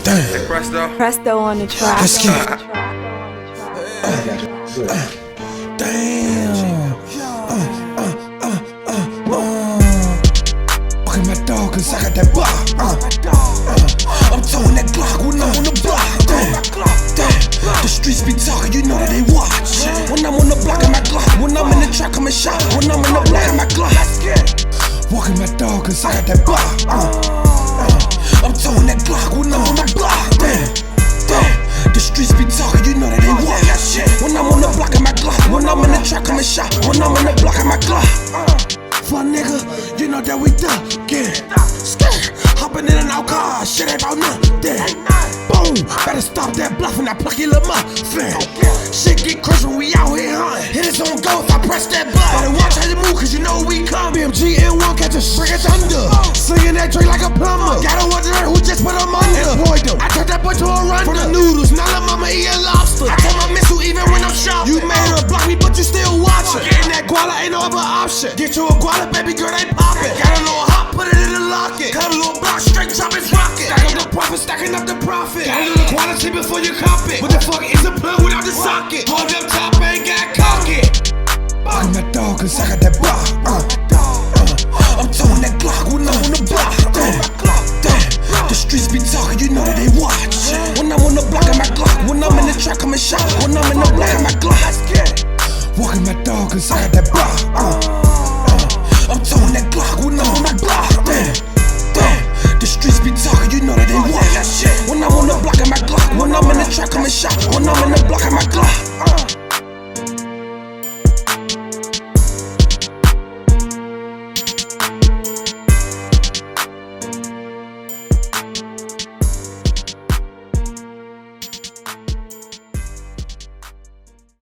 Hey, Presto. Presto on the track. Let's get it. Damn. Fucking my dog, cause I got that block. I'm throwing that Glock when I'm on the block. Damn. The streets be talking, you know that they watch. When I'm on the block, I'm my Glock. When I'm in the track, I'm a shot. When I'm in the block, I'm my Glock. Walking my dog, cause I got that block. I'm throwing that Glock when I'm on the block. Damn. The streets be talking, you know that they watch. When I'm on the block, I'm my Glock. When I'm in the track, I'm a shot. When I'm in the block, I'm my Glock. Fuck nigga, you know that we thuggin'. Scared, hopping in and out cars, shit ain't about nothing. Boom, better stop that bluffing, I pluck your little muffin. Shit get crushed when we out here hunting. Hit us on go if I press that button. Better watch how you move, cause you know we come. BMG and one catch a bring it thunder. Slinging that drink like a plumber. Gotta wonder who just put them under. Employed them, I turned that boy to a runner. For the noodles, now la mama eat a lobster. I tell my missile even when I'm shopping. You made her block me, but you still watching. Getting that guala ain't no other option. Get you a guala, baby girl, they poppin'. Got a little hot, put it in the locket. Cut a little block, straight drop his rocket. Stack up the profit, stacking up the profit. Got a little quality before you cop it. What the fuck is a plug without the socket? Hold up top, ain't got cocky. Fucking my dog, cause I got that block. I'm throwing that Glock when I'm on the block. Damn. The streets be talking, you know that they watch. When I'm on the block, I'm my Glock. When I'm in the track, I'm a shot. When I'm in the block, I'm my Glock. Walking my dog, cause I got that block.